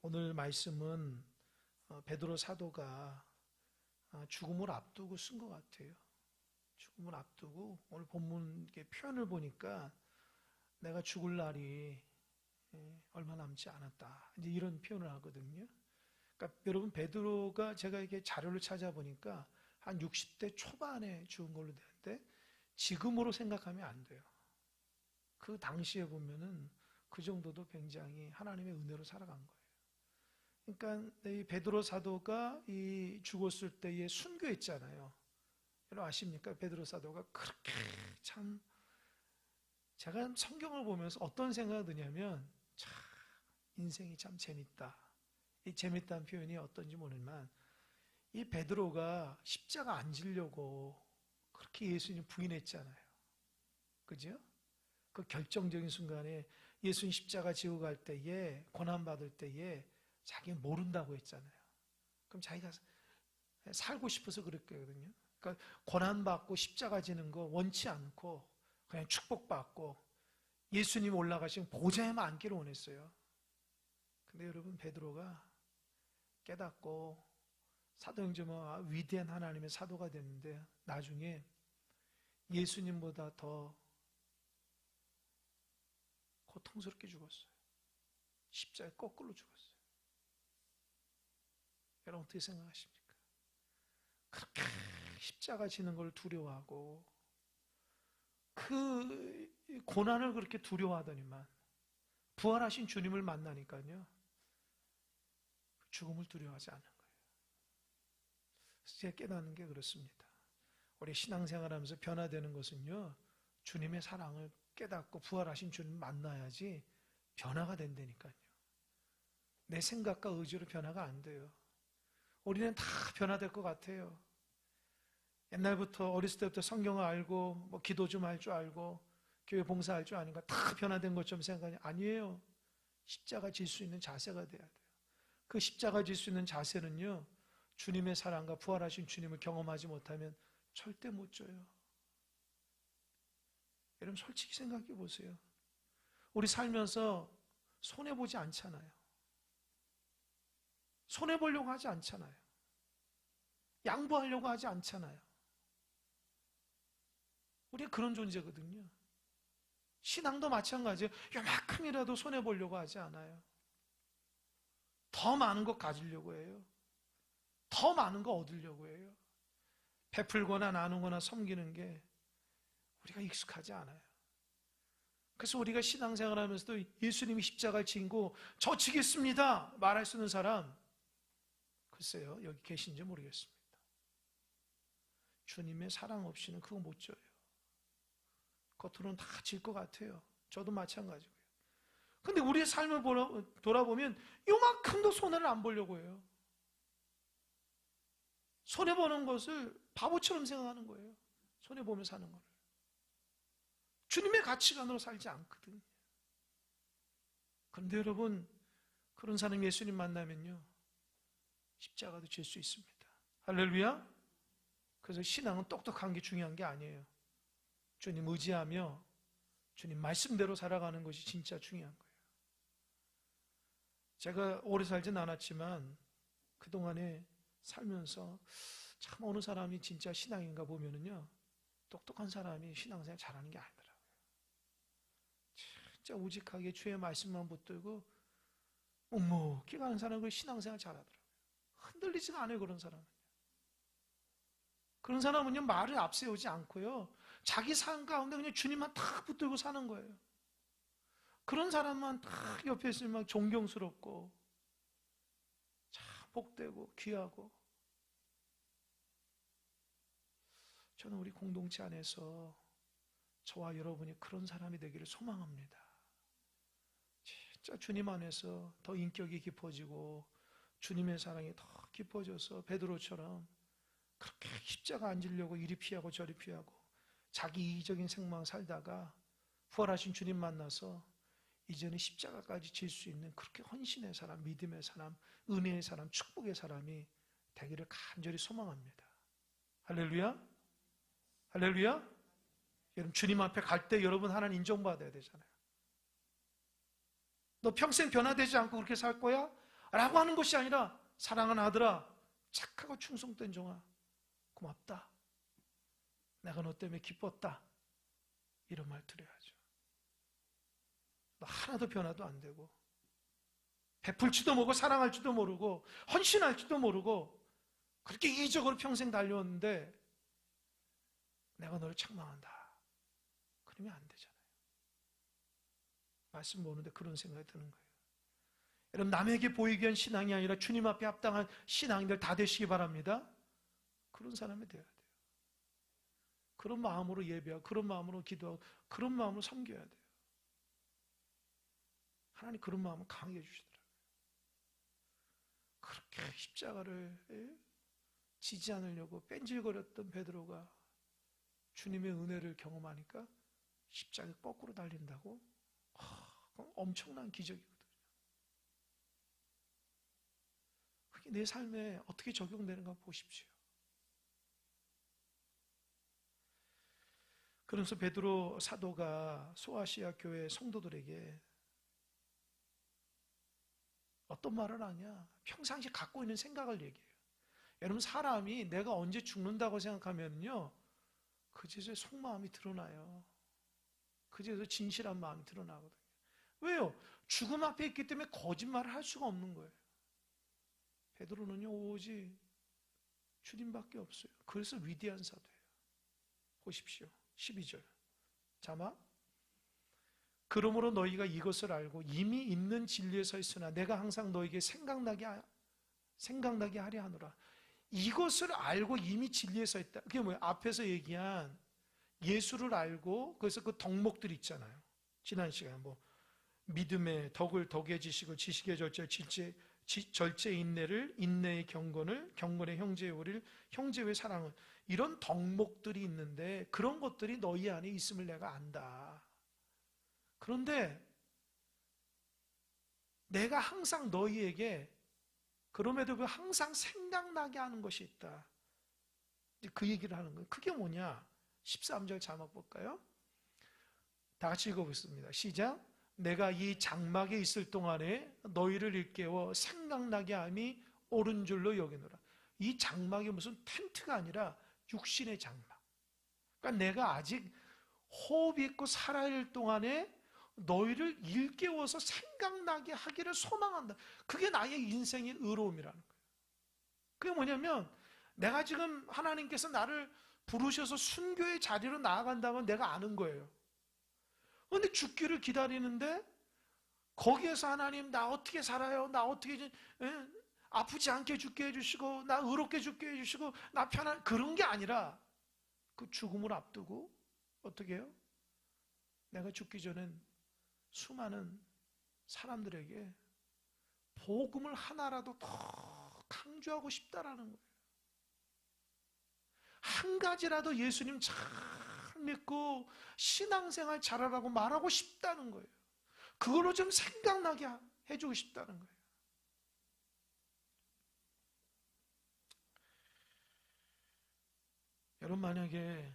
오늘 말씀은 베드로 사도가 죽음을 앞두고 쓴 것 같아요. 죽음을 앞두고 오늘 본문 표현을 보니까 내가 죽을 날이 얼마 남지 않았다, 이제 이런 표현을 하거든요. 그러니까 여러분, 베드로가 제가 이게 자료를 찾아보니까 한 60대 초반에 죽은 걸로 되는데 지금으로 생각하면 안 돼요. 그 당시에 보면은 그 정도도 굉장히 하나님의 은혜로 살아간 거예요. 그러니까 이 베드로 사도가 이 죽었을 때의 순교했잖아요. 여러분 아십니까? 베드로 사도가 그렇게 참, 제가 성경을 보면서 어떤 생각이 드냐면, 참 인생이 참 재밌다. 이 재밌다는 표현이 어떤지 모르지만, 이 베드로가 십자가 안 지려고 그렇게 예수님 부인했잖아요. 그죠? 그 결정적인 순간에 예수님 십자가 지고 갈 때에, 고난받을 때에 자기는 모른다고 했잖아요. 그럼 자기가 살고 싶어서 그랬거든요. 그러니까 고난받고 십자가 지는 거 원치 않고 그냥 축복받고 예수님 올라가시면 보좌에만 앉기를 원했어요. 근데 여러분, 베드로가 깨닫고 사도행전과 위대한 하나님의 사도가 됐는데 나중에 예수님보다 더 고통스럽게 죽었어요. 십자가에 거꾸로 죽었어요. 여러분 어떻게 생각하십니까? 그렇게 십자가 지는 걸 두려워하고 그 고난을 그렇게 두려워하더니만 부활하신 주님을 만나니까요, 죽음을 두려워하지 않는 거예요. 그래서 제가 깨닫는 게 그렇습니다. 우리 신앙생활하면서 변화되는 것은요, 주님의 사랑을 깨닫고 부활하신 주님을 만나야지 변화가 된다니까요. 내 생각과 의지로 변화가 안 돼요. 우리는 다 변화될 것 같아요. 옛날부터 어렸을 때부터 성경을 알고 뭐 기도 좀 할 줄 알고 교회 봉사할 줄 아니까 다 변화된 것처럼 생각하니 아니에요. 십자가 질 수 있는 자세가 돼야 돼요. 그 십자가 질 수 있는 자세는요, 주님의 사랑과 부활하신 주님을 경험하지 못하면 절대 못 져요. 여러분 솔직히 생각해 보세요. 우리 살면서 손해보지 않잖아요. 손해보려고 하지 않잖아요. 양보하려고 하지 않잖아요. 우리가 그런 존재거든요. 신앙도 마찬가지예요. 요만큼이라도 손해보려고 하지 않아요. 더 많은 거 가지려고 해요. 더 많은 거 얻으려고 해요. 베풀거나 나누거나 섬기는 게 우리가 익숙하지 않아요. 그래서 우리가 신앙생활 하면서도 예수님이 십자가를 지고 저 지겠습니다 말할 수 있는 사람, 글쎄요, 여기 계신지 모르겠습니다. 주님의 사랑 없이는 그거 못 져요. 겉으로는 다 질 것 같아요. 저도 마찬가지고요. 근데 우리의 삶을 돌아보면 요만큼도 손해를 안 보려고 해요. 손해보는 것을 바보처럼 생각하는 거예요. 손해보며 사는 거를. 주님의 가치관으로 살지 않거든요. 그런데 여러분, 그런 사람 예수님 만나면요, 십자가도 질 수 있습니다. 할렐루야. 그래서 신앙은 똑똑한 게 중요한 게 아니에요. 주님 의지하며 주님 말씀대로 살아가는 것이 진짜 중요한 거예요. 제가 오래 살진 않았지만 그동안에 살면서 참 어느 사람이 진짜 신앙인가 보면은요, 똑똑한 사람이 신앙생활 잘하는 게 아니더라고요. 진짜 우직하게 주의 말씀만 붙들고 묵묵히 가는 사람은 신앙생활 잘하더라고요. 흔들리지가 않아요. 그런 사람은요 말을 앞세우지 않고요, 자기 삶 가운데 그냥 주님만 탁 붙들고 사는 거예요. 그런 사람만 탁 옆에 있으면 존경스럽고 참 복되고 귀하고. 저는 우리 공동체 안에서 저와 여러분이 그런 사람이 되기를 소망합니다. 진짜 주님 안에서 더 인격이 깊어지고 주님의 사랑이 더 깊어져서 베드로처럼 그렇게 십자가 안 지려고 이리 피하고 저리 피하고 자기 이기적인 생망 살다가 부활하신 주님 만나서 이제는 십자가까지 질 수 있는 그렇게 헌신의 사람, 믿음의 사람, 은혜의 사람, 축복의 사람이 되기를 간절히 소망합니다. 할렐루야. 할렐루야. 여러분 주님 앞에 갈 때 여러분 하나님 인정받아야 되잖아요. 너 평생 변화되지 않고 그렇게 살 거야? 라고 하는 것이 아니라 사랑하는 아들아, 착하고 충성된 종아, 고맙다. 내가 너 때문에 기뻤다. 이런 말 드려야죠. 너 하나도 변화도 안 되고 베풀지도 모르고 사랑할지도 모르고 헌신할지도 모르고 그렇게 이기적으로 평생 달려왔는데 내가 너를 책망한다. 그러면 안 되잖아요. 말씀 보는데 그런 생각이 드는 거예요. 여러분, 남에게 보이기 위한 신앙이 아니라 주님 앞에 합당한 신앙인들 다 되시기 바랍니다. 그런 사람이 되어야 돼요. 그런 마음으로 예배하고 그런 마음으로 기도하고 그런 마음으로 섬겨야 돼요. 하나님 그런 마음을 강하게 해주시더라고요. 그렇게 십자가를 지지 않으려고 뺀질거렸던 베드로가 주님의 은혜를 경험하니까 십자가에 거꾸로 달린다고? 엄청난 기적이거든요. 그게 내 삶에 어떻게 적용되는가 보십시오. 그래서 베드로 사도가 소아시아 교회 성도들에게 어떤 말을 하냐? 평상시 갖고 있는 생각을 얘기해요. 여러분, 사람이 내가 언제 죽는다고 생각하면요, 그제서 속마음이 드러나요. 그제서 진실한 마음이 드러나거든요. 왜요? 죽음 앞에 있기 때문에 거짓말을 할 수가 없는 거예요. 베드로는요, 오직 주님밖에 없어요. 그래서 위대한 사도예요. 보십시오. 12절. 자막. 그러므로 너희가 이것을 알고 이미 있는 진리에 서 있으나 내가 항상 너에게 생각나게 하려 하노라. 이것을 알고 이미 진리에 서 있다. 그게 뭐예요? 앞에서 얘기한 예수를 알고 그래서 그 덕목들 있잖아요. 지난 시간에 믿음의 덕을 덕의 지식을 지식의 절제 인내를 인내의 경건을 경건의 형제의 의를 형제의 사랑을 이런 덕목들이 있는데 그런 것들이 너희 안에 있음을 내가 안다. 그런데 내가 항상 너희에게 그럼에도 항상 생각나게 하는 것이 있다. 그 얘기를 하는 거예요. 그게 뭐냐? 13절 자막 볼까요? 다 같이 읽어보겠습니다. 시작. 내가 이 장막에 있을 동안에 너희를 일깨워 생각나게 함이 옳은 줄로 여기노라. 이 장막이 무슨 텐트가 아니라 육신의 장막. 그러니까 내가 아직 호흡 있고 살아있을 동안에 너희를 일깨워서 생각나게 하기를 소망한다. 그게 나의 인생의 의로움이라는 거예요. 그게 뭐냐면 내가 지금 하나님께서 나를 부르셔서 순교의 자리로 나아간다면 내가 아는 거예요. 그런데 죽기를 기다리는데 거기에서 하나님 나 어떻게 살아요? 나 어떻게 아프지 않게 죽게 해주시고 나 의롭게 죽게 해주시고 나 편한 그런 게 아니라 그 죽음을 앞두고 어떻게 해요? 내가 죽기 전엔 수많은 사람들에게 복음을 하나라도 더 강조하고 싶다라는 거예요. 한 가지라도 예수님 잘 믿고 신앙생활 잘하라고 말하고 싶다는 거예요. 그걸로 좀 생각나게 해주고 싶다는 거예요. 여러분, 만약에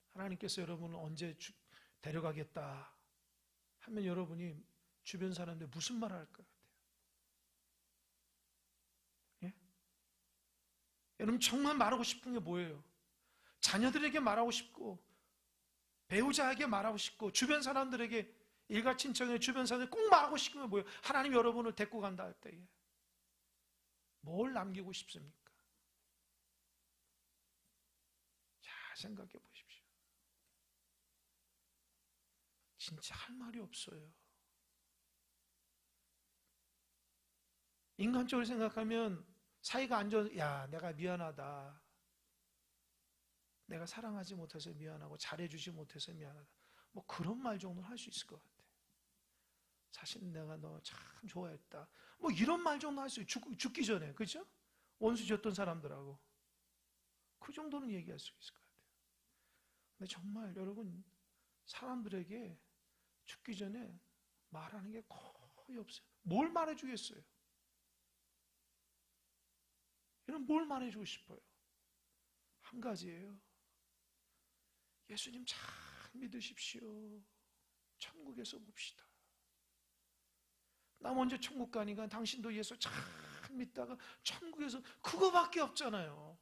하나님께서 여러분을 언제 데려가겠다 하면 여러분이 주변 사람들 무슨 말을 할 것 같아요? 예? 여러분 정말 말하고 싶은 게 뭐예요? 자녀들에게 말하고 싶고 배우자에게 말하고 싶고 주변 사람들에게 일가친척의 주변 사람들 꼭 말하고 싶은 게 뭐예요? 하나님 여러분을 데리고 간다 할 때에 뭘 남기고 싶습니까? 자, 생각해 보십시오. 진짜 할 말이 없어요. 인간적으로 생각하면 사이가 안 좋아, 야, 내가 미안하다. 내가 사랑하지 못해서 미안하고 잘해주지 못해서 미안하다. 뭐 그런 말 정도는 할 수 있을 것 같아. 사실 내가 너 참 좋아했다. 뭐 이런 말 정도 할 수 있어요. 죽기 전에, 그죠? 원수 졌던 사람들하고. 그 정도는 얘기할 수 있을 것 같아요. 근데 정말 여러분, 사람들에게 죽기 전에 말하는 게 거의 없어요. 뭘 말해주겠어요? 이런 뭘 말해주고 싶어요? 한 가지예요. 예수님 잘 믿으십시오. 천국에서 봅시다. 나 먼저 천국 가니까 당신도 예수 참 믿다가 천국에서 그거밖에 없잖아요.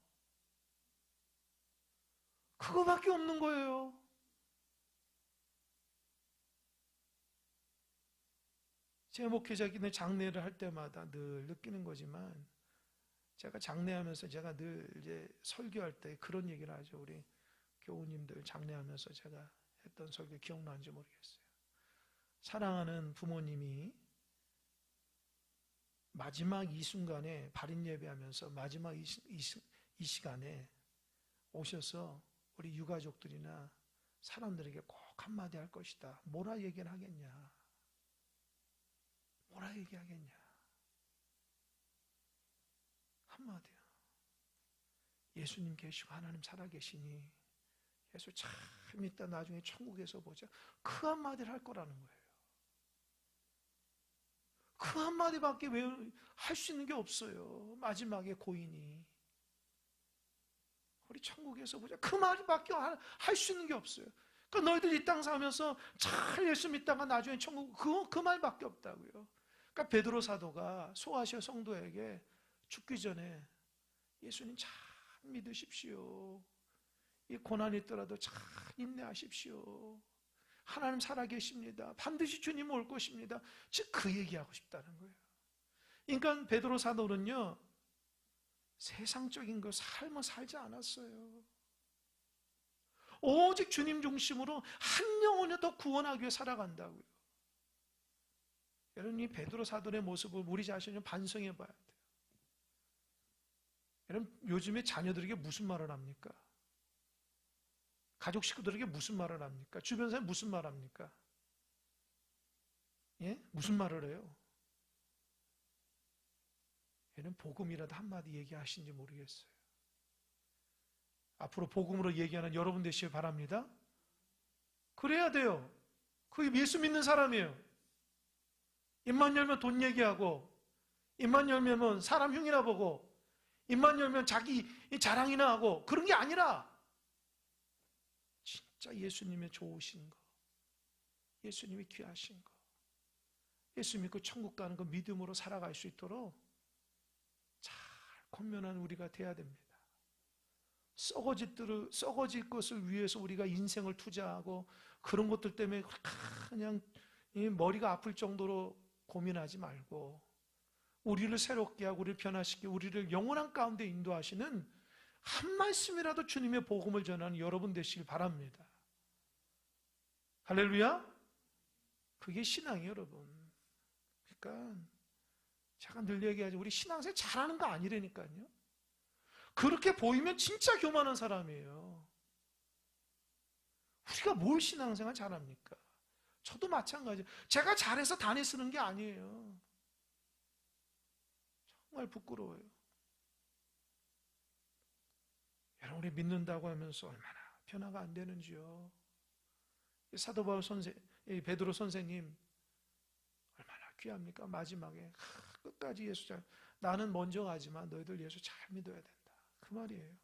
그거밖에 없는 거예요. 제 목회자끼리 장례를 할 때마다 늘 느끼는 거지만, 제가 장례하면서 제가 늘 이제 설교할 때 그런 얘기를 하죠. 우리 교우님들 장례하면서 제가 했던 설교 기억나는지 모르겠어요. 사랑하는 부모님이 마지막 이 순간에 발인 예배하면서 마지막 이 시간에 오셔서 우리 유가족들이나 사람들에게 꼭 한마디 할 것이다. 뭐라 얘기를 하겠냐? 뭐라 얘기하겠냐? 한마디야. 예수님 계시고 하나님 살아계시니 예수 참 믿다 나중에 천국에서 보자. 그 한마디를 할 거라는 거예요. 그 한마디밖에 할 수 있는 게 없어요. 마지막에 고인이 우리 천국에서 보자. 그 말밖에 할 수 있는 게 없어요. 그러니까 너희들 이 땅 사면서 잘 예수 믿다가 나중에 천국, 그 말밖에 없다고요. 그러니까 베드로 사도가 소아시아 성도에게 죽기 전에 예수님 잘 믿으십시오. 이 고난이 있더라도 잘 인내하십시오. 하나님 살아계십니다. 반드시 주님 올 것입니다. 즉 그 얘기하고 싶다는 거예요. 그러니까 베드로 사도는요, 세상적인 거 삶을 살지 않았어요. 오직 주님 중심으로 한 영혼을 더 구원하기 위해 살아간다고요. 여러분, 이 베드로 사도의 모습을 우리 자신을 반성해 봐야 돼요. 여러분, 요즘에 자녀들에게 무슨 말을 합니까? 가족 식구들에게 무슨 말을 합니까? 주변 사람이 무슨 말 합니까? 예? 무슨 말을 해요? 얘는 복음이라도 한마디 얘기하신지 모르겠어요. 앞으로 복음으로 얘기하는 여러분 되시길 바랍니다. 그래야 돼요. 그게 예수 믿는 사람이에요. 입만 열면 돈 얘기하고, 입만 열면 사람 흉이나 보고, 입만 열면 자기 자랑이나 하고, 그런 게 아니라 진짜 예수님의 좋으신 거, 예수님이 귀하신 거, 예수 믿고 천국 가는 거 믿음으로 살아갈 수 있도록 잘 권면한 우리가 돼야 됩니다. 썩어질 것을 위해서 우리가 인생을 투자하고 그런 것들 때문에 그냥 머리가 아플 정도로 고민하지 말고, 우리를 새롭게 하고 우리를 변화시키고 우리를 영원한 가운데 인도하시는 한 말씀이라도 주님의 복음을 전하는 여러분 되시길 바랍니다. 할렐루야. 그게 신앙이에요, 여러분. 그러니까 제가 늘 얘기하죠. 우리 신앙생활 잘하는 거 아니라니까요. 그렇게 보이면 진짜 교만한 사람이에요. 우리가 뭘 신앙생활 잘합니까? 저도 마찬가지예요. 제가 잘해서 단에 쓰는 게 아니에요. 정말 부끄러워요. 여러분, 우리 믿는다고 하면서 얼마나 변화가 안 되는지요. 사도 바울 베드로 선생님 얼마나 귀합니까? 마지막에 끝까지 예수 잘, 나는 먼저 가지만 너희들 예수 잘 믿어야 된다. 그 말이에요.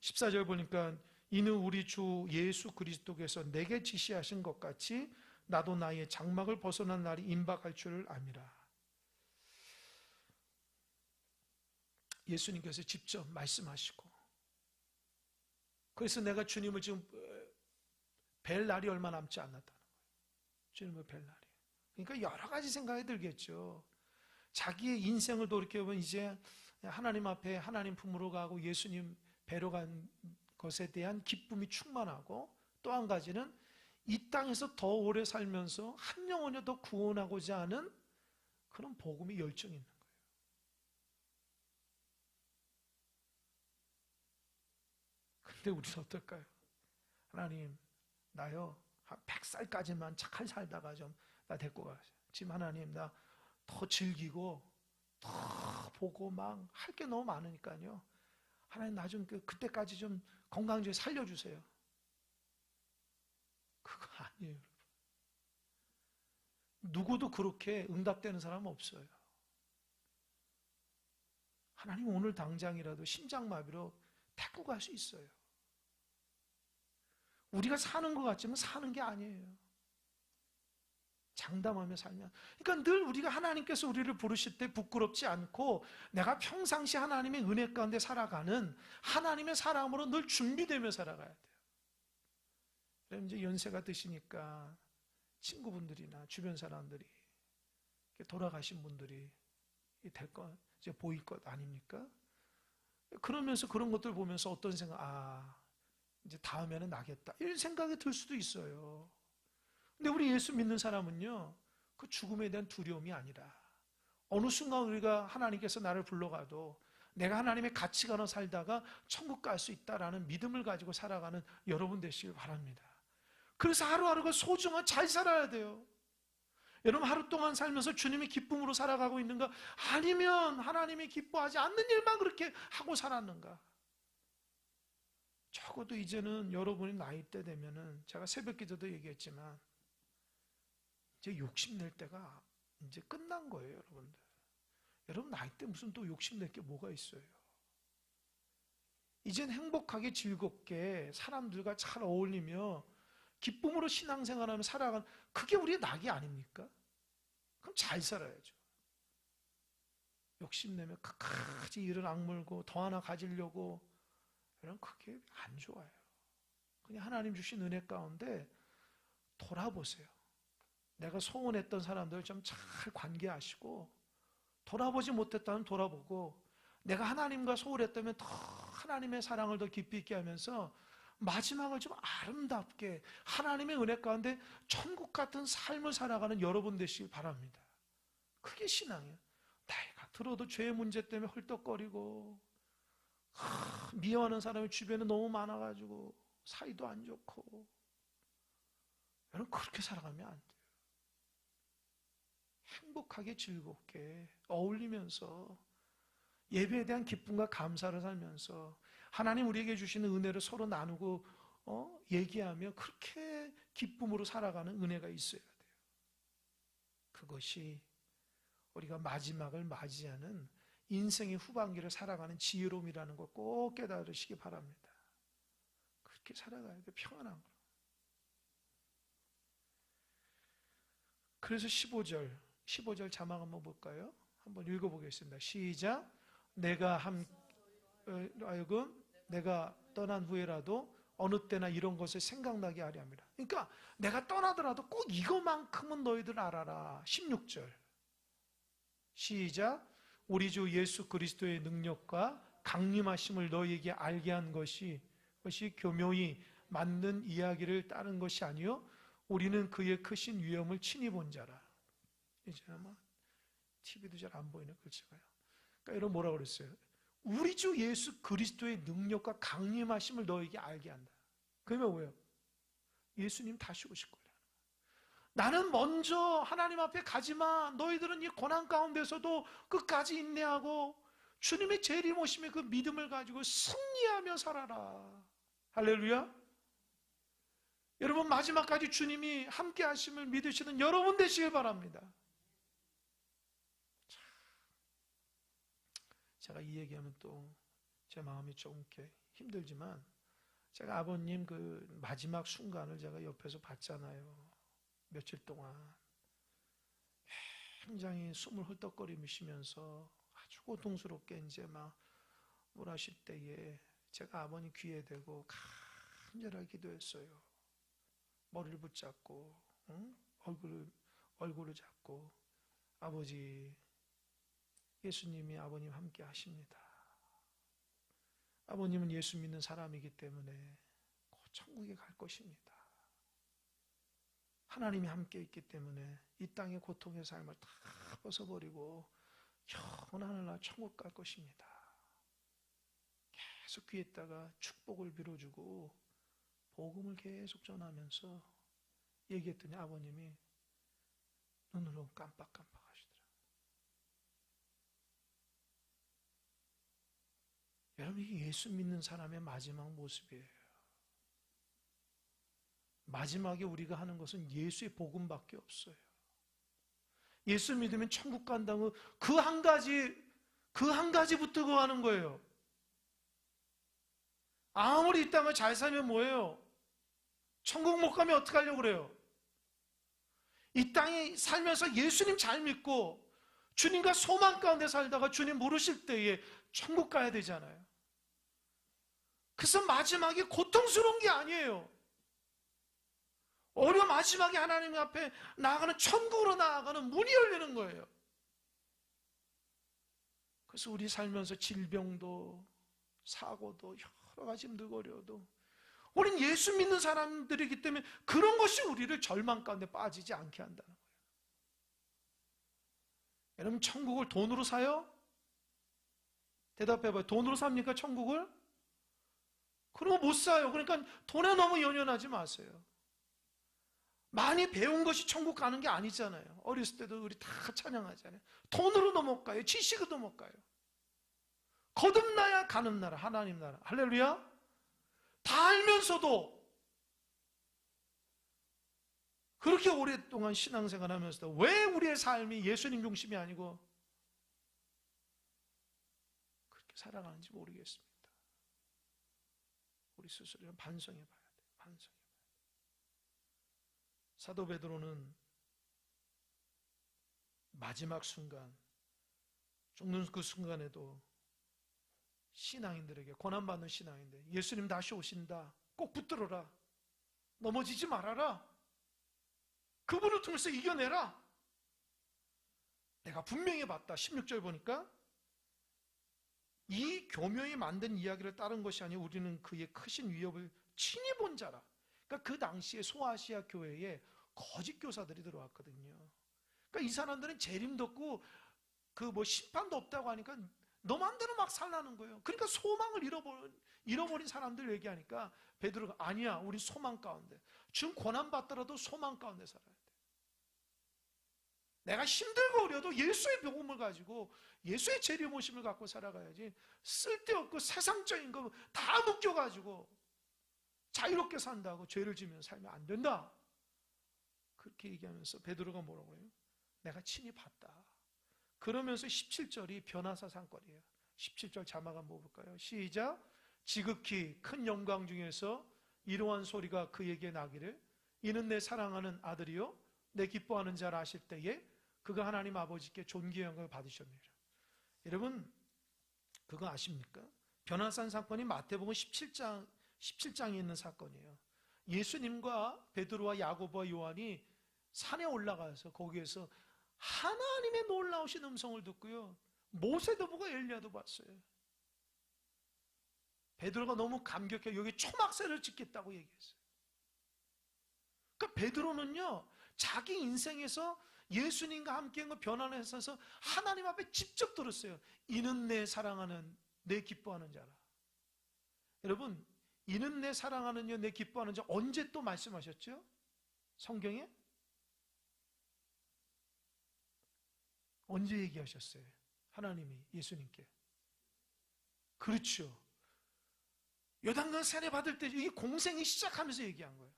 14절 보니까 이는 우리 주 예수 그리스도께서 내게 지시하신 것 같이 나도 나의 장막을 벗어난 날이 임박할 줄을 암이라. 예수님께서 직접 말씀하시고, 그래서 내가 주님을 지금 뵐 날이 얼마 남지 않았다는 거예요. 주님을 뵐 날이. 그러니까 여러 가지 생각이 들겠죠. 자기의 인생을 돌이켜보면 이제 하나님 앞에 하나님 품으로 가고 예수님 뵈러 간 것에 대한 기쁨이 충만하고, 또 한 가지는 이 땅에서 더 오래 살면서 한 영혼을 더 구원하고자 하는 그런 복음의 열정이 있는 거예요. 근데 우리는 어떨까요? 하나님, 나요 100살까지만 잘 살다가 좀 나 데리고 가세요. 지금 하나님, 나 더 즐기고 더 보고 막 할 게 너무 많으니까요. 하나님, 나 좀 그때까지 좀 건강 좀 살려주세요. 그거 아니에요, 여러분. 누구도 그렇게 응답되는 사람은 없어요. 하나님, 오늘 당장이라도 심장마비로 데리고 갈 수 있어요. 우리가 사는 것 같지만 사는 게 아니에요. 장담하며 살면. 그러니까 늘 우리가 하나님께서 우리를 부르실 때 부끄럽지 않고 내가 평상시 하나님의 은혜 가운데 살아가는 하나님의 사람으로 늘 준비되며 살아가야 돼요. 그럼 이제 연세가 드시니까 친구분들이나 주변 사람들이 돌아가신 분들이 될 것, 이제 보일 것 아닙니까? 그러면서 그런 것들 보면서 어떤 생각, 이제 다음에는 나겠다. 이런 생각이 들 수도 있어요. 근데 우리 예수 믿는 사람은요, 그 죽음에 대한 두려움이 아니라 어느 순간 우리가 하나님께서 나를 불러가도 내가 하나님의 가치관으로 살다가 천국 갈 수 있다라는 믿음을 가지고 살아가는 여러분 되시길 바랍니다. 그래서 하루하루가 소중한 잘 살아야 돼요. 여러분 하루 동안 살면서 주님의 기쁨으로 살아가고 있는가? 아니면 하나님이 기뻐하지 않는 일만 그렇게 하고 살았는가? 적어도 이제는 여러분이 나이 때 되면은 제가 새벽 기도도 얘기했지만 이제 욕심낼 때가 이제 끝난 거예요, 여러분들. 여러분 나이 때 무슨 또 욕심낼 게 뭐가 있어요? 이젠 행복하게 즐겁게 사람들과 잘 어울리며 기쁨으로 신앙생활하며 살아가는 그게 우리의 낙이 아닙니까? 그럼 잘 살아야죠. 욕심내며 끝까지 일을 악물고 더 하나 가지려고 이런 그게 안 좋아요. 그냥 하나님 주신 은혜 가운데 돌아보세요. 내가 소원했던 사람들 좀 잘 관계하시고 돌아보지 못했다면 돌아보고 내가 하나님과 소홀했다면 더 하나님의 사랑을 더 깊이 있게 하면서 마지막을 좀 아름답게 하나님의 은혜 가운데 천국 같은 삶을 살아가는 여러분 되시길 바랍니다. 그게 신앙이에요. 나이가 들어도 죄의 문제 때문에 헐떡거리고 미워하는 사람이 주변에 너무 많아가지고 사이도 안 좋고 여러분 그렇게 살아가면 안 돼요. 행복하게 즐겁게 어울리면서 예배에 대한 기쁨과 감사를 살면서 하나님 우리에게 주시는 은혜를 서로 나누고 얘기하며 그렇게 기쁨으로 살아가는 은혜가 있어야 돼요. 그것이 우리가 마지막을 맞이하는 인생의 후반기를 살아가는 지혜로움이라는 걸 꼭 깨달으시기 바랍니다. 그렇게 살아가야 돼요. 평안한 거. 그래서 15절 자막 한번 볼까요? 한번 읽어보겠습니다. 시작. 내가 하여금 내가 떠난 후에라도 어느 때나 이런 것을 생각나게 하려 합니다. 그러니까 내가 떠나더라도 꼭 이거만큼은 너희들 알아라. 16절 시작. 우리 주 예수 그리스도의 능력과 강림하심을 너희에게 알게 한 것이 교묘히 맞는 이야기를 따른 것이 아니요 우리는 그의 크신 위엄을 친히 본 자라. 이제 아마 TV도 잘 안 보이는 글씨가요. 그러니까 여러분 뭐라고 그랬어요? 우리 주 예수 그리스도의 능력과 강림하심을 너에게 알게 한다. 그러면 왜요? 예수님 다시 오실 거예요. 나는 먼저 하나님 앞에 가지마. 너희들은 이 고난 가운데서도 끝까지 인내하고 주님의 재림 오심의 그 믿음을 가지고 승리하며 살아라. 할렐루야. 여러분 마지막까지 주님이 함께 하심을 믿으시는 여러분 되시길 바랍니다. 제가 이 얘기하면 또 제 마음이 좀 이렇게 힘들지만 제가 아버님 그 마지막 순간을 제가 옆에서 봤잖아요. 며칠 동안 굉장히 숨을 헐떡거리시면서 아주 고통스럽게 이제 막 몰아실 때에 제가 아버님 귀에 대고 간절하게 기도했어요. 머리를 붙잡고 얼굴을 잡고 아버지 예수님이 아버님 함께 하십니다. 아버님은 예수 믿는 사람이기 때문에 곧 천국에 갈 것입니다. 하나님이 함께 있기 때문에 이 땅의 고통의 삶을 다 벗어버리고 영원한 하늘나라 천국 갈 것입니다. 계속 귀에다가 축복을 빌어주고 복음을 계속 전하면서 얘기했더니 아버님이 눈으로 깜빡깜빡 하시더라고요. 여러분 이게 예수 믿는 사람의 마지막 모습이에요. 마지막에 우리가 하는 것은 예수의 복음밖에 없어요. 예수 믿으면 천국 간다고 그 한 가지 붙들고 하는 거예요. 아무리 이 땅을 잘 살면 뭐예요? 천국 못 가면 어떡하려고 그래요? 이 땅에 살면서 예수님 잘 믿고 주님과 소망 가운데 살다가 주님 모르실 때에 천국 가야 되잖아요. 그래서 마지막이 고통스러운 게 아니에요. 오히려 마지막에 하나님 앞에 나아가는, 천국으로 나아가는 문이 열리는 거예요. 그래서 우리 살면서 질병도 사고도 여러 가지 힘들고 어려워도 우린 예수 믿는 사람들이기 때문에 그런 것이 우리를 절망 가운데 빠지지 않게 한다는 거예요. 여러분, 천국을 돈으로 사요? 대답해봐요. 돈으로 삽니까, 천국을? 그런 거 못 사요. 그러니까 돈에 너무 연연하지 마세요. 많이 배운 것이 천국 가는 게 아니잖아요. 어렸을 때도 우리 다 찬양하잖아요. 돈으로도 못 가요. 지식으로도 못 가요. 거듭나야 가는 나라, 하나님 나라. 할렐루야. 다 알면서도 그렇게 오랫동안 신앙생활 하면서도 왜 우리의 삶이 예수님 중심이 아니고 그렇게 살아가는지 모르겠습니다. 우리 스스로 반성해 봐야 돼요. 반성해 봐야 돼요. 사도 베드로는 마지막 순간, 죽는 그 순간에도 신앙인들에게, 고난받는 신앙인들, 예수님 다시 오신다, 꼭 붙들어라, 넘어지지 말아라, 그분을 통해서 이겨내라, 내가 분명히 봤다. 16절 보니까 이 교묘히 만든 이야기를 따른 것이 아니고 우리는 그의 크신 위협을 친히 본 자라. 그러니까 그 당시에 소아시아 교회에 거짓 교사들이 들어왔거든요. 그러니까 이 사람들은 재림도 없고 그 뭐 심판도 없다고 하니까 너 맘대로 막 살라는 거예요. 그러니까 소망을 잃어버린 사람들 얘기하니까 베드로가 아니야, 우리 소망 가운데, 지금 고난 받더라도 소망 가운데 살아야 돼. 내가 힘들고 어려도 예수의 복음을 가지고 예수의 재림오심을 갖고 살아가야지, 쓸데없고 세상적인 거 다 묶여가지고 자유롭게 산다고 죄를 지면 살면 안 된다. 그렇게 얘기하면서 베드로가 뭐라고 해요? 내가 친히 봤다. 그러면서 17절이 변화사 사건이에요. 17절 자막 한번 볼까요? 시작. 지극히 큰 영광 중에서 이러한 소리가 그에게 나기를 이는 내 사랑하는 아들이요 내 기뻐하는 자라 하실 때에 그가 하나님 아버지께 존귀의 영광을 받으셨느니라. 여러분, 그거 아십니까? 변화산 사건이 마태복음 17장에 있는 사건이에요. 예수님과 베드로와 야고보와 요한이 산에 올라가서 거기에서 하나님의 놀라우신 음성을 듣고요, 모세도 보고 엘리야도 봤어요. 베드로가 너무 감격해 여기 초막새를 짓겠다고 얘기했어요. 그러니까 베드로는요, 자기 인생에서 예수님과 함께한 거 변화를 했어서 하나님 앞에 직접 들었어요. 이는 내 사랑하는, 내 기뻐하는 자라. 여러분, 이는 내 사랑하는 자, 내 기뻐하는 자, 언제 또 말씀하셨죠? 성경에? 언제 얘기하셨어요? 하나님이 예수님께. 그렇죠. 요단강 세례 받을 때 이 공생이 시작하면서 얘기한 거예요.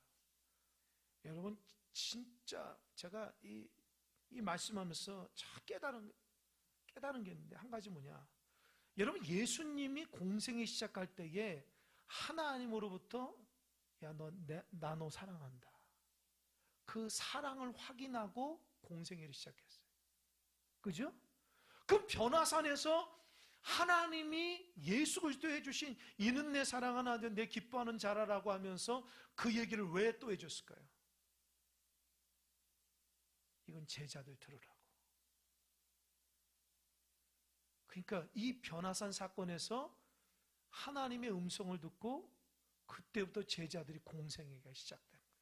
여러분, 진짜 제가 이 말씀하면서 깨달은 게 있는데, 한 가지 뭐냐, 여러분, 예수님이 공생이 시작할 때에 하나님으로부터 야, 나 너 사랑한다, 그 사랑을 확인하고 공생애를 시작했어요. 그죠? 그럼 변화산에서 하나님이 예수 그리스도에 해주신 이는 내 사랑하는 아들, 내 기뻐하는 자라라고 하면서 그 얘기를 왜 또 해줬을까요? 이건 제자들 들으라고. 그러니까 이 변화산 사건에서 하나님의 음성을 듣고 그때부터 제자들이 공생애가 시작된 거예요.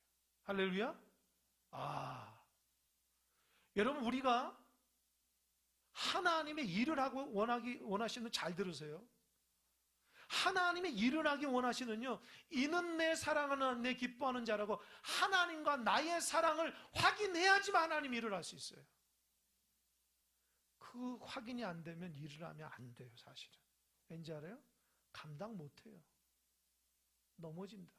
할렐루야. 여러분, 우리가 하나님의 일을 하고 원하시는, 잘 들으세요. 하나님의 일을 하기 원하시는요, 이는 내 사랑하는, 내 기뻐하는 자라고 하나님과 나의 사랑을 확인해야지만 하나님 일을 할 수 있어요. 그 확인이 안 되면 일을 하면 안 돼요, 사실은. 왠지 알아요? 감당 못 해요. 넘어진다.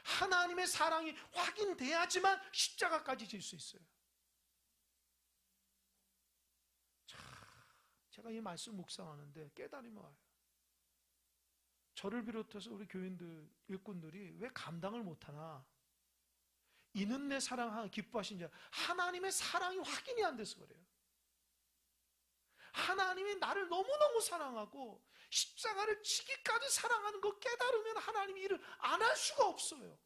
하나님의 사랑이 확인돼야지만 십자가까지 질 수 있어요. 제가 이 말씀 묵상하는데 깨달음이 와요. 저를 비롯해서 우리 교인들, 일꾼들이 왜 감당을 못하나? 이는 내 사랑 기뻐하신 자. 하나님의 사랑이 확인이 안 돼서 그래요. 하나님이 나를 너무너무 사랑하고 십자가를 지기까지 사랑하는 거 깨달으면 하나님이 일을 안 할 수가 없어요.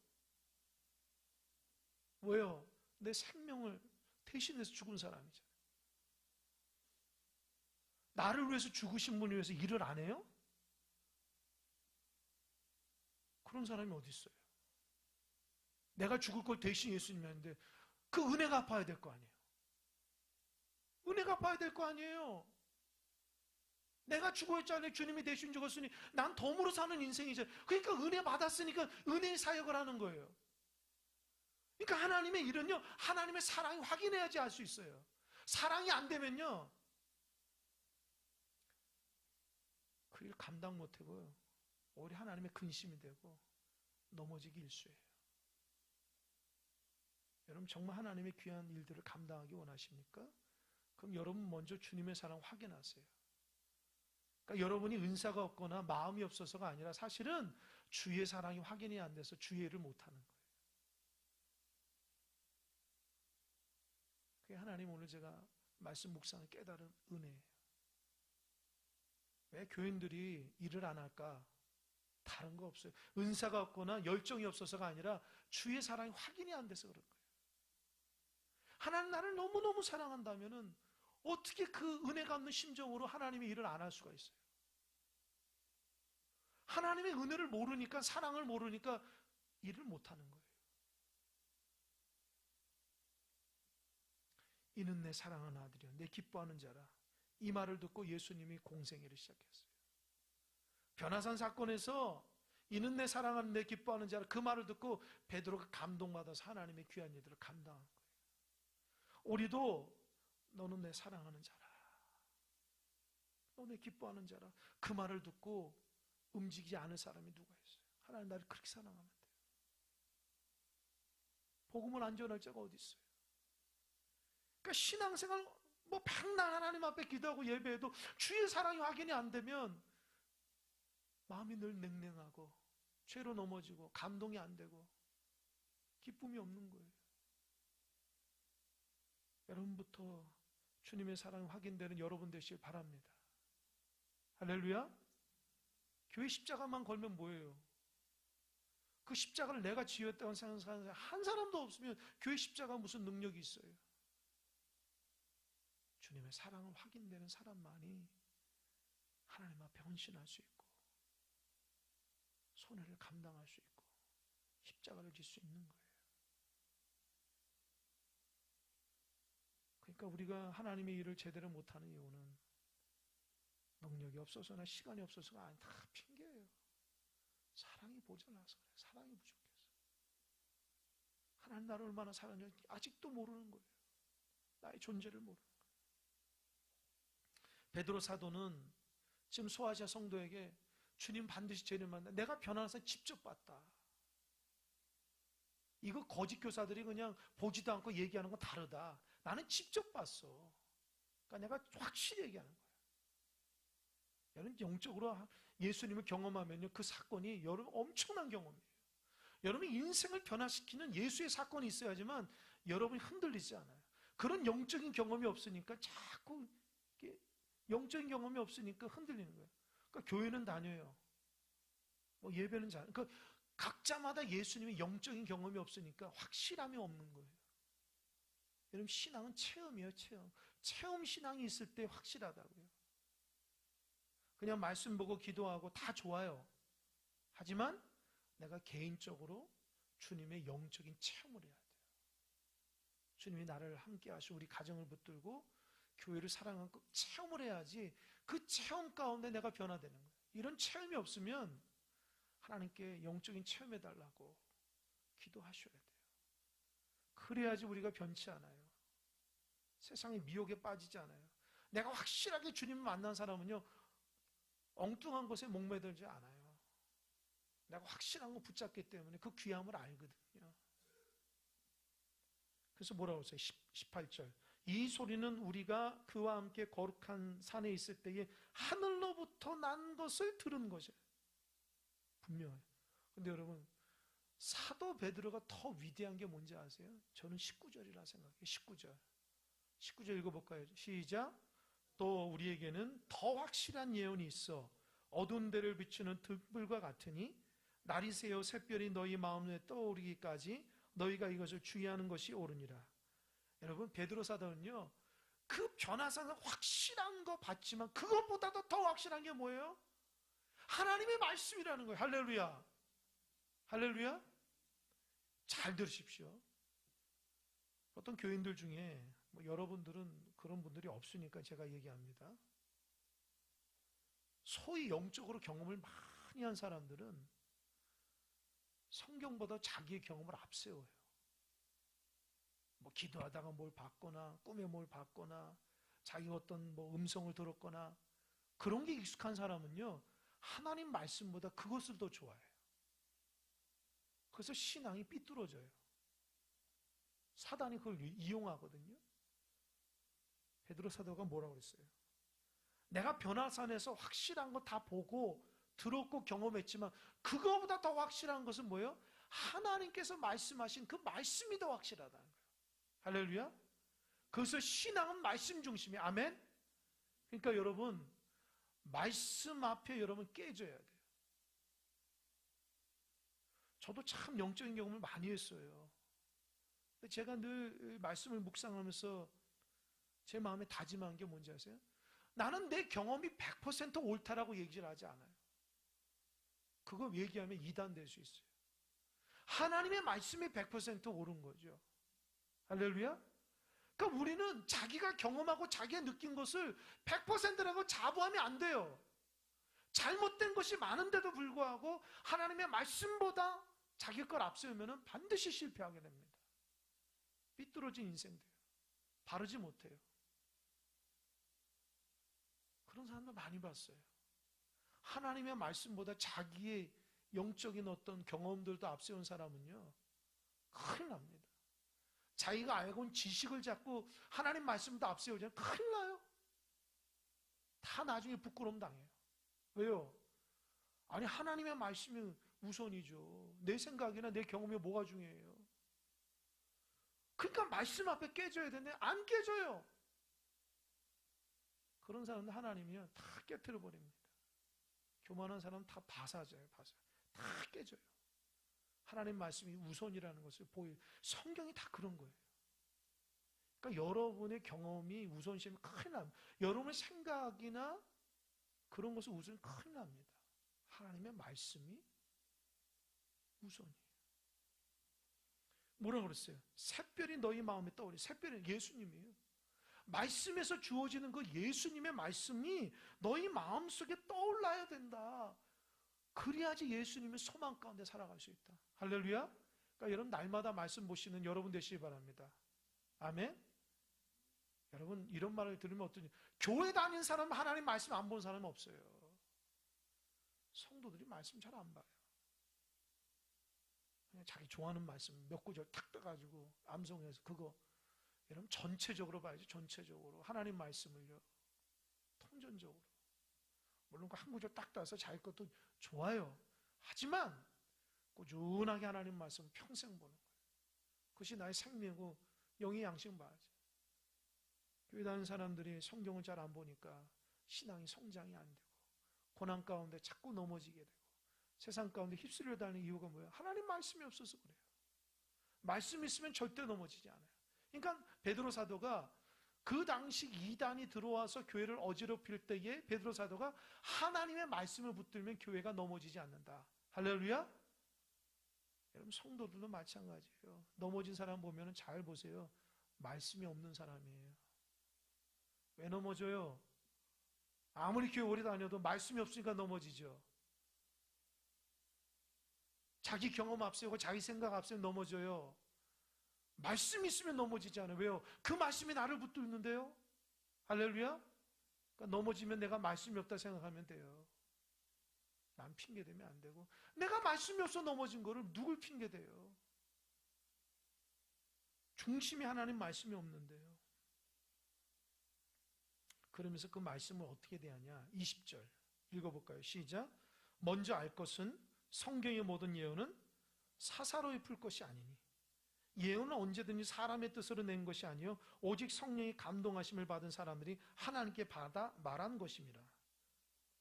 왜요? 내 생명을 대신해서 죽은 사람이잖아요. 나를 위해서 죽으신 분을 위해서 일을 안 해요? 그런 사람이 어디 있어요? 내가 죽을 걸 대신 예수님이 하는데 그 은혜가 갚아야 될 거 아니에요. 은혜가 갚아야 될 거 아니에요. 내가 죽어있잖아요. 주님이 대신 죽었으니 난 덤으로 사는 인생이죠. 그러니까 은혜 받았으니까 은혜의 사역을 하는 거예요. 그러니까 하나님의 일은요, 하나님의 사랑이 확인해야지 알 수 있어요. 사랑이 안 되면요, 그 일 감당 못하고요, 오히려 하나님의 근심이 되고 넘어지기 일쑤예요. 여러분 정말 하나님의 귀한 일들을 감당하기 원하십니까? 그럼 여러분 먼저 주님의 사랑 확인하세요. 그러니까 여러분이 은사가 없거나 마음이 없어서가 아니라 사실은 주의 사랑이 확인이 안 돼서 주의 일을 못하는 거예요. 그게 하나님 오늘 제가 말씀 묵상을 깨달은 은혜예요. 왜 교인들이 일을 안 할까? 다른 거 없어요. 은사가 없거나 열정이 없어서가 아니라 주의 사랑이 확인이 안 돼서 그런 거예요. 하나님 나를 너무너무 사랑한다면은 어떻게 그 은혜가 없는 심정으로 하나님의 일을 안 할 수가 있어요? 하나님의 은혜를 모르니까, 사랑을 모르니까 일을 못하는 거예요. 이는 내 사랑하는 아들이요 내 기뻐하는 자라. 이 말을 듣고 예수님이 공생애를 시작했어요. 변화산 사건에서 이는 내 사랑하는 내 기뻐하는 자라, 그 말을 듣고 베드로가 감동받아서 하나님의 귀한 일들을 감당한 거예요. 우리도 너는 내 사랑하는 자라, 너 내 기뻐하는 자라, 그 말을 듣고 움직이지 않을 사람이 누가 있어요? 하나님 나를 그렇게 사랑하면 돼요. 복음을 안 전할 자가 어디 있어요? 그러니까 신앙생활 뭐 백날 하나님 앞에 기도하고 예배해도 주의 사랑이 확인이 안 되면 마음이 늘 냉랭하고 죄로 넘어지고 감동이 안 되고 기쁨이 없는 거예요. 여러분부터 주님의 사랑이 확인되는 여러분 되시길 바랍니다. 할렐루야. 교회 십자가만 걸면 뭐예요? 그 십자가를 내가 지었다고 생각하는 사람 한 사람도 없으면 교회 십자가 무슨 능력이 있어요? 주님의 사랑을 확인되는 사람만이 하나님 앞에 헌신할 수 있고 손해를 감당할 수 있고 십자가를 질 수 있는 거예요. 그러니까 우리가 하나님의 일을 제대로 못하는 이유는 능력이 없어서나 시간이 없어서가 아니, 다 핑계예요. 사랑이 모자라서 그래요. 사랑이 부족해서. 하나님 나를 얼마나 사랑하는지 아직도 모르는 거예요. 나의 존재를 모르는 거예요. 베드로 사도는 지금 소아시아 성도에게 주님 반드시 죄를 만나, 내가 변화는 사 직접 봤다. 이거 거짓 교사들이 그냥 보지도 않고 얘기하는 건 다르다. 나는 직접 봤어. 그러니까 내가 확실히 얘기하는 거예요. 여러분 영적으로 예수님을 경험하면요, 그 사건이 여러분 엄청난 경험이에요. 여러분 인생을 변화시키는 예수의 사건이 있어야지만 여러분이 흔들리지 않아요. 그런 영적인 경험이 없으니까 자꾸 영적인 경험이 없으니까 흔들리는 거예요. 그러니까 교회는 다녀요. 뭐 예배는 잘. 그러니까 각자마다 예수님의 영적인 경험이 없으니까 확실함이 없는 거예요. 여러분 신앙은 체험이에요, 체험. 체험 신앙이 있을 때 확실하다고요. 그냥 말씀 보고 기도하고 다 좋아요. 하지만 내가 개인적으로 주님의 영적인 체험을 해야 돼요. 주님이 나를 함께 하시고 우리 가정을 붙들고 교회를 사랑하고 체험을 해야지 그 체험 가운데 내가 변화되는 거예요. 이런 체험이 없으면 하나님께 영적인 체험해달라고 기도하셔야 돼요. 그래야지 우리가 변치 않아요. 세상의 미혹에 빠지지 않아요. 내가 확실하게 주님을 만난 사람은요, 엉뚱한 것에 목매들지 않아요. 내가 확실한 거 붙잡기 때문에 그 귀함을 알거든요. 그래서 뭐라고 했어요? 18절. 이 소리는 우리가 그와 함께 거룩한 산에 있을 때에 하늘로부터 난 것을 들은 것이에요. 분명해요. 근데 여러분, 사도 베드로가 더 위대한 게 뭔지 아세요? 저는 19절이라 생각해요. 19절. 19절 읽어볼까요? 시작. 또 우리에게는 더 확실한 예언이 있어 어두운 데를 비추는 등불과 같으니 날이 새어 샛별이 너희 마음에 떠오르기까지 너희가 이것을 주의하는 것이 옳으니라. 여러분, 베드로 사도는요, 그 변화사는 확실한 거 봤지만 그것보다도 더 확실한 게 뭐예요? 하나님의 말씀이라는 거예요. 할렐루야. 할렐루야. 잘 들으십시오. 어떤 교인들 중에 여러분들은 그런 분들이 없으니까 제가 얘기합니다. 소위 영적으로 경험을 많이 한 사람들은 성경보다 자기의 경험을 앞세워요. 기도하다가 뭘 봤거나 꿈에 뭘 봤거나 자기가 어떤 음성을 들었거나 그런 게 익숙한 사람은요, 하나님 말씀보다 그것을 더 좋아해요. 그래서 신앙이 삐뚤어져요. 사단이 그걸 이용하거든요. 베드로 사도가 뭐라고 그랬어요? 내가 변화산에서 확실한 거 다 보고 들었고 경험했지만 그거보다 더 확실한 것은 뭐예요? 하나님께서 말씀하신 그 말씀이 더 확실하다는 거예요. 할렐루야. 그래서 신앙은 말씀 중심이에요. 아멘. 그러니까 여러분, 말씀 앞에 여러분 깨져야 돼요. 저도 참 영적인 경험을 많이 했어요. 제가 늘 말씀을 묵상하면서 제 마음에 다짐한 게 뭔지 아세요? 나는 내 경험이 100% 옳다라고 얘기를 하지 않아요. 그거 얘기하면 이단될 수 있어요. 하나님의 말씀이 100% 옳은 거죠. 할렐루야. 그러니까 우리는 자기가 경험하고 자기가 느낀 것을 100%라고 자부하면 안 돼요. 잘못된 것이 많은데도 불구하고 하나님의 말씀보다 자기 걸 앞세우면 반드시 실패하게 됩니다. 삐뚤어진 인생 돼요. 바르지 못해요. 그런 사람들 많이 봤어요. 하나님의 말씀보다 자기의 영적인 어떤 경험들도 앞세운 사람은요, 큰일 납니다. 자기가 알고 온 지식을 잡고 하나님 말씀도 앞세우잖아요. 큰일 나요. 다 나중에 부끄러움 당해요. 왜요? 아니, 하나님의 말씀이 우선이죠. 내 생각이나 내 경험이 뭐가 중요해요? 그러니까 말씀 앞에 깨져야 되는데 안 깨져요. 그런 사람들 하나님이요, 다 깨트려 버립니다. 교만한 사람은 다 바사져요. 다 깨져요. 하나님 말씀이 우선이라는 것을 보여요. 성경이 다 그런 거예요. 그러니까 여러분의 경험이 우선시하면 큰일 납니다. 여러분의 생각이나 그런 것을 우선 큰일 납니다. 하나님의 말씀이 우선이에요. 뭐라고 그랬어요? 샛별이 너희 마음에 떠오르니, 샛별은 예수님이에요. 말씀에서 주어지는 그 예수님의 말씀이 너희 마음속에 떠올라야 된다. 그래야지 예수님의 소망 가운데 살아갈 수 있다. 할렐루야. 그러니까 여러분, 날마다 말씀 보시는 여러분 되시기 바랍니다. 아멘. 여러분, 이런 말을 들으면 어떠냐? 교회 다니는 사람은 하나님 말씀 안 본 사람은 없어요. 성도들이 말씀 잘 안 봐요. 그냥 자기 좋아하는 말씀 몇 구절 탁 떠가지고 암송해서 그거. 여러분, 전체적으로 봐야지. 전체적으로 하나님 말씀을요, 통전적으로. 물론 그 한 구절 딱 따서 자기 것도 좋아요. 하지만 꾸준하게 하나님 말씀 평생 보는 거예요. 그것이 나의 생명이고 영의 양식 봐야지. 교회 다니는 사람들이 성경을 잘 안 보니까 신앙이 성장이 안 되고 고난 가운데 자꾸 넘어지게 되고 세상 가운데 휩쓸려 다니는 이유가 뭐예요? 하나님 말씀이 없어서 그래요. 말씀이 있으면 절대 넘어지지 않아요. 그러니까 베드로 사도가 그 당시 이단이 들어와서 교회를 어지럽힐 때에 베드로 사도가 하나님의 말씀을 붙들면 교회가 넘어지지 않는다. 할렐루야. 여러분, 성도들도 마찬가지예요. 넘어진 사람 보면 잘 보세요. 말씀이 없는 사람이에요. 왜 넘어져요? 아무리 교회 오래 다녀도 말씀이 없으니까 넘어지죠. 자기 경험 앞세우고 자기 생각 앞세우면 넘어져요. 말씀이 있으면 넘어지지 않아요. 왜요? 그 말씀이 나를 붙들는데요. 할렐루야. 그러니까 넘어지면 내가 말씀이 없다 생각하면 돼요. 난 핑계대면 안 되고, 내가 말씀이 없어 넘어진 거를 누굴 핑계대요? 중심이 하나님 말씀이 없는데요. 그러면서 그 말씀을 어떻게 대하냐? 20절 읽어볼까요? 시작. 먼저 알 것은 성경의 모든 예언은 사사로이 풀 것이 아니니 예언은 언제든지 사람의 뜻으로 낸 것이 아니요 오직 성령이 감동하심을 받은 사람들이 하나님께 받아 말한 것입니다.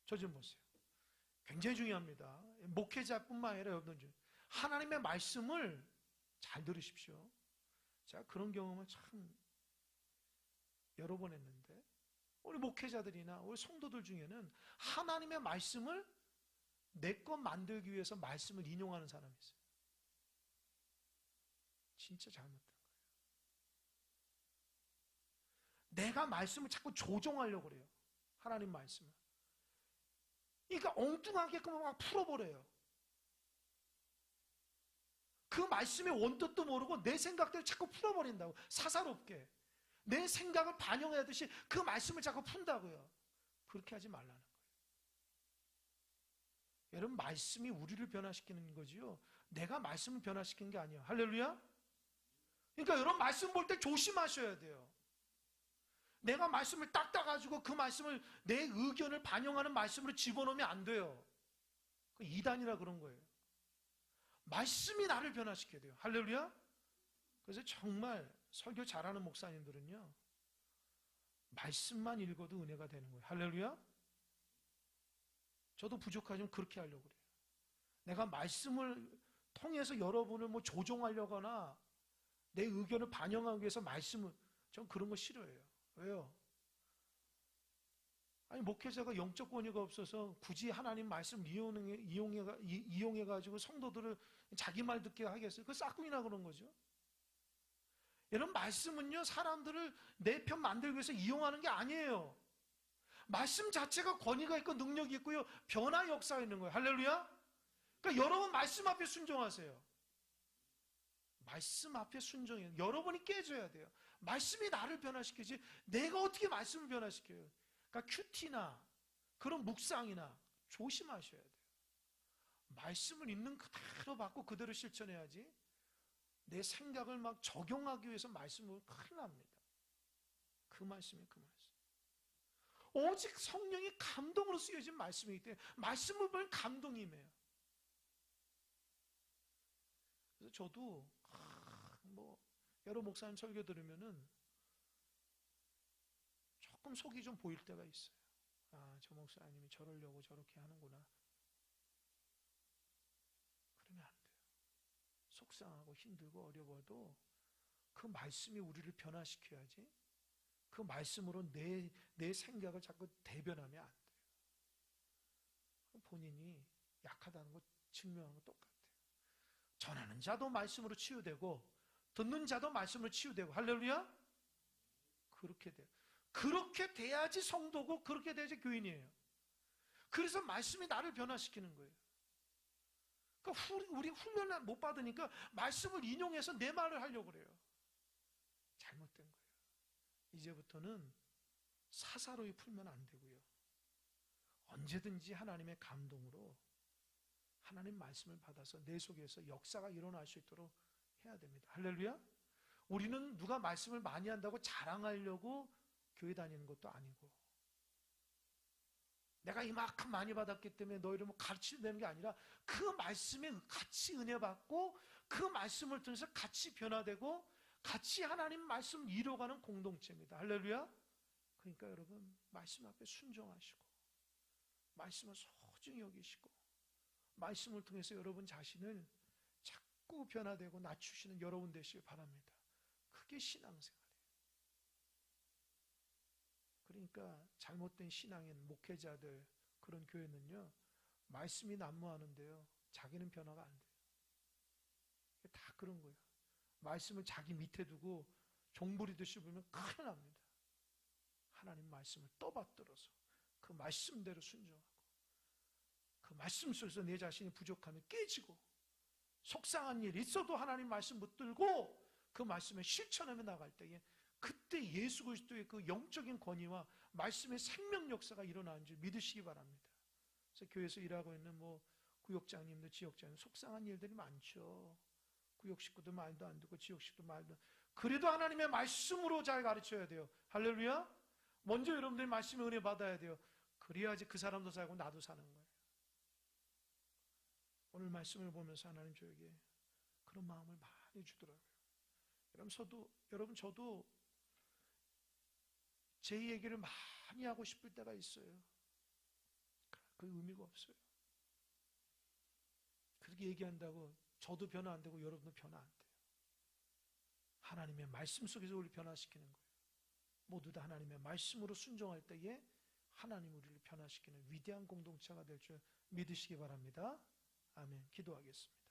저 좀 보세요. 굉장히 중요합니다. 목회자뿐만 아니라 여러분들 하나님의 말씀을 잘 들으십시오. 제가 그런 경험을 참 여러 번 했는데 우리 목회자들이나 우리 성도들 중에는 하나님의 말씀을 내 것 만들기 위해서 말씀을 인용하는 사람이 있어요. 진짜 잘못된 거예요. 내가 말씀을 자꾸 조종하려고 그래요. 하나님 말씀을. 그러니까 엉뚱하게끔 막 풀어버려요. 그 말씀의 원뜻도 모르고 내 생각대로 자꾸 풀어버린다고. 사사롭게. 내 생각을 반영하듯이 그 말씀을 자꾸 푼다고요. 그렇게 하지 말라는 거예요. 여러분, 말씀이 우리를 변화시키는 거지요. 내가 말씀을 변화시키는 게 아니에요. 할렐루야? 그러니까 여러분, 말씀 볼 때 조심하셔야 돼요. 내가 말씀을 딱 따가지고 그 말씀을 내 의견을 반영하는 말씀으로 집어넣으면 안 돼요. 그 이단이라 그런 거예요. 말씀이 나를 변화시켜야 돼요. 할렐루야? 그래서 정말 설교 잘하는 목사님들은요, 말씀만 읽어도 은혜가 되는 거예요. 할렐루야? 저도 부족하지만 그렇게 하려고 그래요. 내가 말씀을 통해서 여러분을 뭐 조종하려거나 내 의견을 반영하기 위해서 말씀을, 전 그런 거 싫어해요. 왜요? 아니, 목회자가 영적 권위가 없어서 굳이 하나님 말씀 이용해가지고 성도들을 자기 말 듣게 하겠어요? 그 싹꿍이나 그런 거죠. 여러분, 말씀은요, 사람들을 내 편 만들기 위해서 이용하는 게 아니에요. 말씀 자체가 권위가 있고 능력이 있고요, 변화 역사가 있는 거예요. 할렐루야? 그러니까 여러분 말씀 앞에 순종하세요. 말씀 앞에 순종해요. 여러분이 깨져야 돼요. 말씀이 나를 변화시키지 내가 어떻게 말씀을 변화시켜요? 그러니까 큐티나 그런 묵상이나 조심하셔야 돼요. 말씀을 있는 그대로 받고 그대로 실천해야지 내 생각을 막 적용하기 위해서 말씀을 큰일 납니다. 그 말씀이 그 말씀. 오직 성령이 감동으로 쓰여진 말씀이기 때문에 말씀을 보면 감동이 임해요. 그래서 저도 여러 목사님 설교 들으면은 조금 속이 좀 보일 때가 있어요. 아, 저 목사님이 저러려고 저렇게 하는구나. 그러면 안 돼요. 속상하고 힘들고 어려워도 그 말씀이 우리를 변화시켜야지 그 말씀으로 내 생각을 자꾸 대변하면 안 돼요. 본인이 약하다는 거 증명하는 거 똑같아요. 전하는 자도 말씀으로 치유되고 듣는 자도 말씀으로 치유되고 할렐루야? 그렇게 돼요. 그렇게 돼야지 성도고 그렇게 돼야지 교인이에요. 그래서 말씀이 나를 변화시키는 거예요. 그러니까 우리 훈련을 못 받으니까 말씀을 인용해서 내 말을 하려고 그래요. 잘못된 거예요. 이제부터는 사사로이 풀면 안 되고요. 언제든지 하나님의 감동으로 하나님 말씀을 받아서 내 속에서 역사가 일어날 수 있도록 해야 됩니다. 할렐루야? 우리는 누가 말씀을 많이 한다고 자랑하려고 교회 다니는 것도 아니고 내가 이만큼 많이 받았기 때문에 너희를 뭐 가르치면 되는 게 아니라 그 말씀에 같이 은혜 받고 그 말씀을 통해서 같이 변화되고 같이 하나님 말씀을 이뤄가는 공동체입니다. 할렐루야? 그러니까 여러분 말씀 앞에 순종하시고 말씀을 소중히 여기시고 말씀을 통해서 여러분 자신을 자꾸 변화되고 낮추시는 여러분 되시길 바랍니다. 그게 신앙생활이에요. 그러니까 잘못된 신앙인 목회자들 그런 교회는요 말씀이 난무하는데요 자기는 변화가 안 돼요. 다 그런 거예요. 말씀을 자기 밑에 두고 종부리듯이 보면 큰일 납니다. 하나님 말씀을 떠받들어서 그 말씀대로 순종하고 그 말씀 속에서 내 자신이 부족하면 깨지고 속상한 일이 있어도 하나님 말씀 붙들고 그 말씀을 실천하며 나갈 때에 그때 예수 그리스도의 그 영적인 권위와 말씀의 생명 역사가 일어나는 줄 믿으시기 바랍니다. 그래서 교회에서 일하고 있는 구역장님들, 지역장님 속상한 일들이 많죠. 구역 식구도 말도 안 듣고 지역 식구도 말도 안 듣고. 그래도 하나님의 말씀으로 잘 가르쳐야 돼요. 할렐루야? 먼저 여러분들이 말씀의 은혜 받아야 돼요. 그래야지 그 사람도 살고 나도 사는 거예요. 오늘 말씀을 보면서 하나님 저에게 그런 마음을 많이 주더라고요. 여러분 저도 제 얘기를 많이 하고 싶을 때가 있어요. 그 의미가 없어요. 그렇게 얘기한다고 저도 변화 안 되고 여러분도 변화 안 돼요. 하나님의 말씀 속에서 우리를 변화시키는 거예요. 모두 다 하나님의 말씀으로 순종할 때에 하나님 우리를 변화시키는 위대한 공동체가 될 줄 믿으시기 바랍니다. 아멘. 기도하겠습니다.